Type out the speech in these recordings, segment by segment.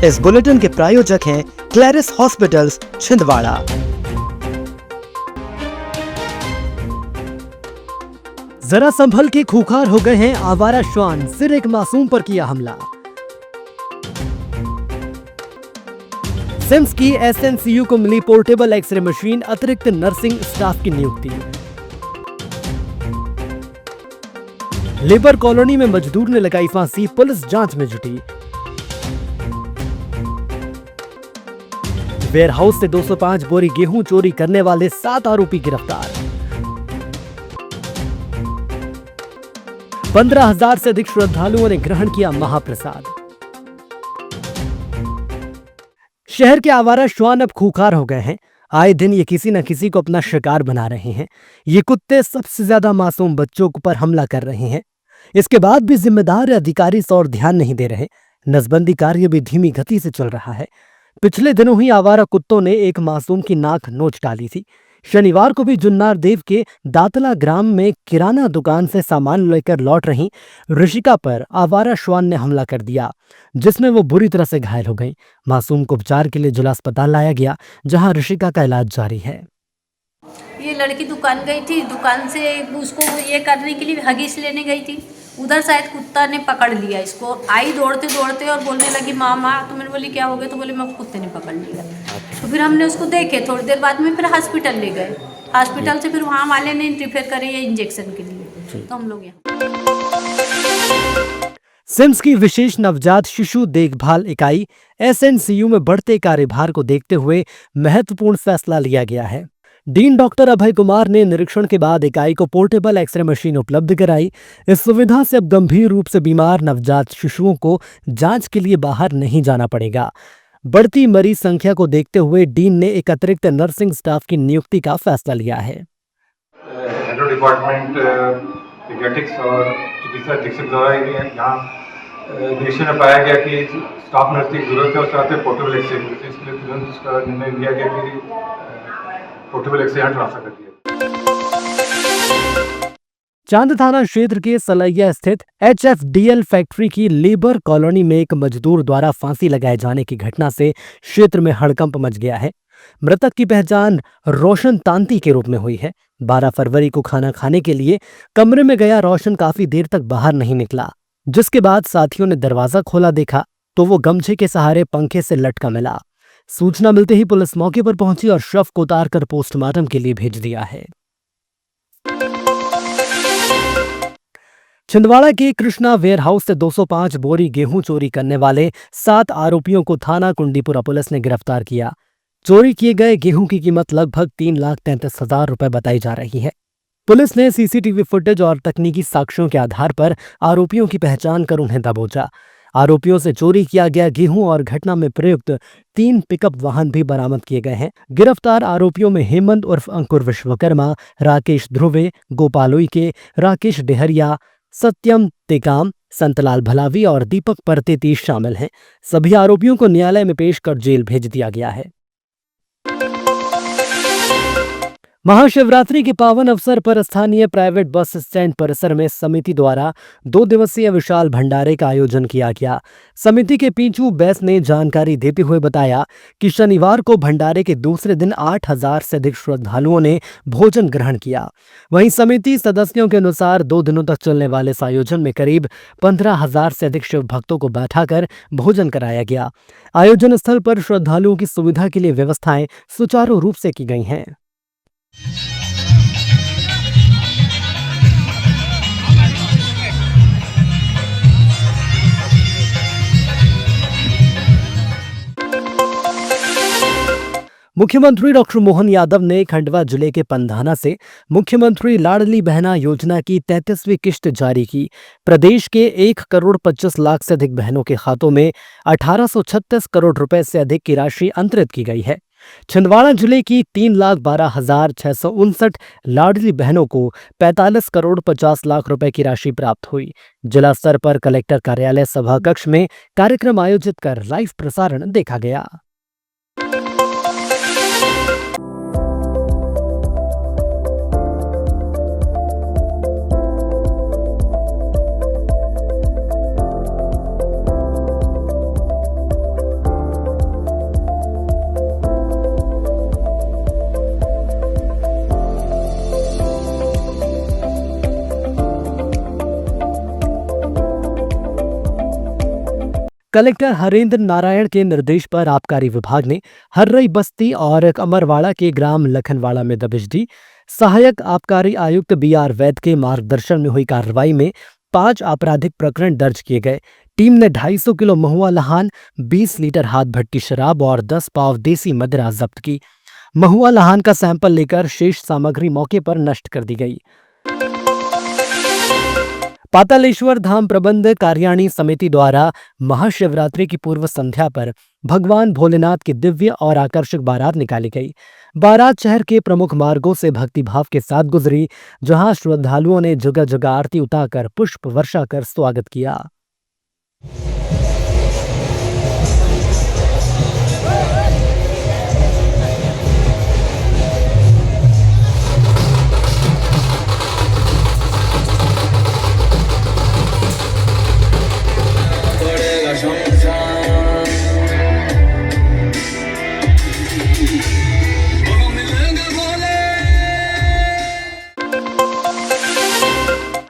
इस बुलेटिन के प्रायोजक हैं क्लैरिस हॉस्पिटल्स छिंदवाड़ा। जरा संभल के खूंखार हो गए हैं आवारा श्वान, सिर एक मासूम पर किया हमला। सिम्स की एसएनसीयू को मिली पोर्टेबल एक्सरे मशीन, अतिरिक्त नर्सिंग स्टाफ की नियुक्ति। लेबर कॉलोनी में मजदूर ने लगाई फांसी, पुलिस जांच में जुटी। वेयरहाउस से 205 बोरी गेहूं चोरी करने वाले 7 आरोपी गिरफ्तार। 15,000 से अधिक श्रद्धालुओं ने ग्रहण किया महाप्रसाद। शहर के आवारा श्वान अब खूंखार हो गए हैं। आए दिन ये किसी न किसी को अपना शिकार बना रहे हैं। ये कुत्ते सबसे ज्यादा मासूम बच्चों पर हमला कर रहे हैं। इसके बाद भी जिम्मेदार अधिकारी इस ओर ध्यान नहीं दे रहे। नसबंदी कार्य भी धीमी गति से चल रहा है। पिछले दिनों ही आवारा कुत्तों ने एक मासूम की नाक नोच डाली थी। शनिवार को भी जुन्नार देव के दातला ग्राम में किराना दुकान से सामान लेकर लौट रही ऋषिका पर आवारा श्वान ने हमला कर दिया, जिसमें वो बुरी तरह से घायल हो गई। मासूम को उपचार के लिए जिला अस्पताल लाया गया, जहां ऋषिका का इलाज जारी है। ये लड़की दुकान गई थी, दुकान से उसको ये करने के लिए हगीज लेने गई थी। उधर शायद कुत्ता ने पकड़ लिया इसको। आई दौड़ते दौड़ते और बोलने लगी मामा। तो मैंने बोली क्या हो गया? तो बोली मैं कुत्ते ने पकड़ लिया। तो फिर हमने उसको देखे, थोड़ी देर बाद में फिर हॉस्पिटल ले गए। हॉस्पिटल से फिर वहाँ वाले ने इंटरफेयर करे ये इंजेक्शन के लिए। तो हम लोग यहाँ सिम्स की विशेष नवजात शिशु देखभाल इकाई एसएनसीयू में बढ़ते कार्यभार को देखते हुए महत्वपूर्ण फैसला लिया गया है। डीन डॉक्टर अभय कुमार ने निरीक्षण के बाद इकाई को पोर्टेबल एक्सरे मशीन उपलब्ध कराई। इस सुविधा से अब गंभीर रूप से बीमार नवजात शिशुओं को जांच के लिए बाहर नहीं जाना पड़ेगा। बढ़ती मरीज संख्या को देखते हुए डीन ने एक अतिरिक्त नर्सिंग स्टाफ की नियुक्ति का फैसला लिया है। डिपार्टमेंट पीडियाट्रिक्स और चिकित्सा अधीक्षक द्वारा यहाँ निरीक्षण में पाया गया कि स्टाफ नर्स की जरूरत है, उसके पोर्टेबल एक्सरे, इसलिए तुरंत उसका निर्णय लिया गया कि पोर्टेबल एक्सरे यहाँ ट्रांसफर कर दिया। चांद थाना क्षेत्र के सलैया स्थित HFDL फैक्ट्री की लेबर कॉलोनी में एक मजदूर द्वारा फांसी लगाए जाने की घटना से क्षेत्र में हड़कंप मच गया है। मृतक की पहचान रोशन तांती के रूप में हुई है। 12 फरवरी को खाना खाने के लिए कमरे में गया रोशन काफी देर तक बाहर नहीं निकला, जिसके बाद साथियों ने दरवाजा खोला, देखा तो वो गमछे के सहारे पंखे से लटका मिला। सूचना मिलते ही पुलिस मौके पर पहुंची और शव को उतारकर पोस्टमार्टम के लिए भेज दिया है। छिंदवाड़ा के कृष्णा वेयरहाउस से 205 बोरी गेहूं चोरी करने वाले 7 आरोपियों को थाना कुंडीपुरा पुलिस ने गिरफ्तार किया। चोरी किए गए गेहूं की कीमत लगभग 3,33,000 रुपए बताई जा रही है। पुलिस ने सीसीटीवी फुटेज और तकनीकी साक्ष्यों के आधार पर आरोपियों की पहचान कर उन्हें दबोचा। आरोपियों से चोरी किया गया गेहूं और घटना में प्रयुक्त 3 पिकअप वाहन भी बरामद किए गए हैं। गिरफ्तार आरोपियों में हेमंत उर्फ अंकुर विश्वकर्मा, राकेश ध्रुवे, गोपाल उइके, राकेश डेहरिया, सत्यम टेकाम, संतलाल भलावी और दीपक परतेती शामिल हैं। सभी आरोपियों को न्यायालय में पेश कर जेल भेज दिया गया है। महाशिवरात्रि के पावन अवसर पर स्थानीय प्राइवेट बस स्टैंड परिसर में समिति द्वारा 2 दिवसीय विशाल भंडारे का आयोजन किया गया। समिति के पीचू बैस ने जानकारी देते हुए बताया कि शनिवार को भंडारे के दूसरे दिन 8,000 से अधिक श्रद्धालुओं ने भोजन ग्रहण किया। वहीं समिति सदस्यों के अनुसार 2 दिनों तक चलने वाले इस आयोजन में करीब 15,000 से अधिक शिव भक्तों को बैठाकर भोजन कराया गया। आयोजन स्थल पर श्रद्धालुओं की सुविधा के लिए व्यवस्थाएं सुचारू रूप से की गई हैं। मुख्यमंत्री डॉक्टर मोहन यादव ने खंडवा जिले के पंधाना से मुख्यमंत्री लाडली बहना योजना की 33वीं किश्त जारी की। प्रदेश के 1,25,00,000 से अधिक बहनों के खातों में 1836 करोड़ रुपए से अधिक की राशि अंतरित की गई है। छिंदवाड़ा जिले की 3,12,659 लाडली बहनों को 45 करोड़ 50 लाख रुपए की राशि प्राप्त हुई। जिला स्तर पर कलेक्टर कार्यालय सभा कक्ष में कार्यक्रम आयोजित कर लाइव प्रसारण देखा गया। कलेक्टर हरेंद्र नारायण के निर्देश पर आबकारी विभाग ने हर्रई बस्ती और अमरवाड़ा के ग्राम लखनवाड़ा में दबिश दी। सहायक आबकारी आयुक्त BR वैद के मार्गदर्शन में हुई कार्रवाई में 5 आपराधिक प्रकरण दर्ज किए गए। टीम ने 250 किलो महुआ लहान, 20 लीटर हाथ भट्टी शराब और 10 पाव देसी मदिरा जब्त की। महुआ लहान का सैंपल लेकर शेष सामग्री मौके पर नष्ट कर दी गई। पातालेश्वर धाम प्रबंध कार्याणी समिति द्वारा महाशिवरात्रि की पूर्व संध्या पर भगवान भोलेनाथ की दिव्य और आकर्षक बारात निकाली गई। बारात शहर के प्रमुख मार्गों से भक्तिभाव के साथ गुजरी, जहां श्रद्धालुओं ने जगह जगह आरती उतारकर पुष्प वर्षा कर स्वागत किया।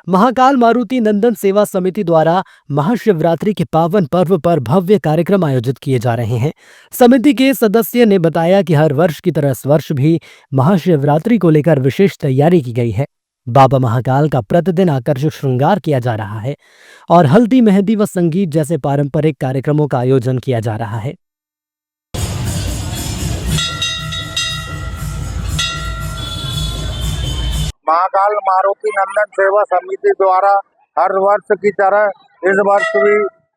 महाकाल मारुति नंदन सेवा समिति द्वारा महाशिवरात्रि के पावन पर्व पर भव्य कार्यक्रम आयोजित किए जा रहे हैं। समिति के सदस्य ने बताया कि हर वर्ष की तरह इस वर्ष भी महाशिवरात्रि को लेकर विशेष तैयारी की गई है। बाबा महाकाल का प्रतिदिन आकर्षक श्रृंगार किया जा रहा है और हल्दी, मेहंदी व संगीत जैसे पारंपरिक कार्यक्रमों का आयोजन किया जा रहा है। महाकाल मारुति नंदन सेवा समिति द्वारा हर वर्ष की तरह इस वर्ष भी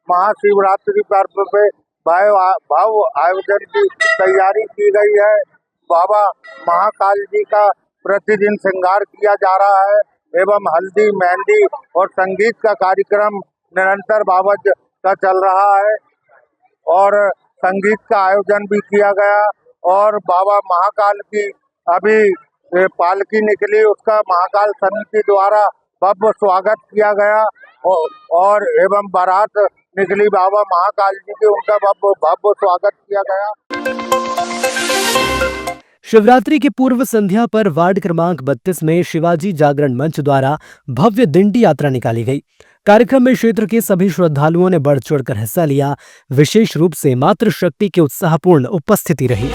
महाशिवरात्रि पर्व पे भाव आयोजन की तैयारी की गई है। बाबा महाकाल जी का प्रतिदिन श्रृंगार किया जा रहा है एवं हल्दी, मेहंदी और संगीत का कार्यक्रम निरंतर बाबा का चल रहा है और संगीत का आयोजन भी किया गया और बाबा महाकाल की अभी पालकी निकली, उसका महाकाल समिति द्वारा भव्य स्वागत किया गया और एवं बारात निकली बाबा महाकाल जी की, उनका भव्य स्वागत किया गया। शिवरात्रि की पूर्व संध्या पर वार्ड क्रमांक 32 में शिवाजी जागरण मंच द्वारा भव्य दिंडी यात्रा निकाली गई। कार्यक्रम में क्षेत्र के सभी श्रद्धालुओं ने बढ़ चढ़कर हिस्सा लिया। विशेष रूप से मातृशक्ति की उत्साहपूर्ण उपस्थिति रही।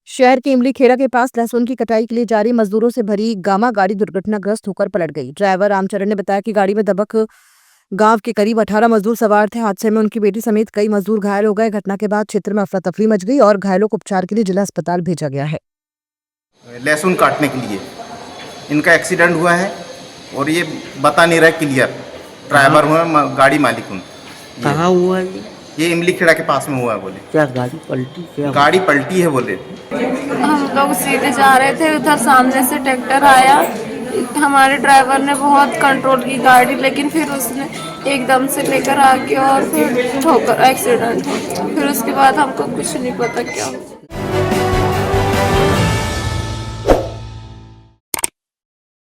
शहर के इमली खेड़ा के पास लहसुन की कटाई के लिए जा रही मजदूरों से भरी गामा गाड़ी दुर्घटनाग्रस्त होकर पलट गई। ड्राइवर रामचरण ने बताया कि गाड़ी में दबक गांव के करीब 18 मजदूर सवार थे। हादसे में उनकी बेटी समेत कई मजदूर घायल हो गए। घटना के बाद क्षेत्र में अफरा तफरी मच गई और घायलों को उपचार के लिए जिला अस्पताल भेजा गया है। लहसुन काटने के लिए इनका एक्सीडेंट हुआ है और ये बता नहीं रहा क्लियर। ड्राइवर हुआ, गाड़ी मालिक हूँ। कहाँ हुआ ये इमली खेड़ा के पास में हुआ है। बोले क्या गाड़ी पलटी? क्या गाड़ी पलटी है? बोले हम लोग सीधे जा रहे थे, उधर सामने से ट्रैक्टर आया। हमारे ड्राइवर ने बहुत कंट्रोल की गाड़ी, लेकिन फिर उसने एकदम से लेकर आ गया और फिर ठोकर एक्सीडेंट। फिर उसके बाद हमको कुछ नहीं पता क्या।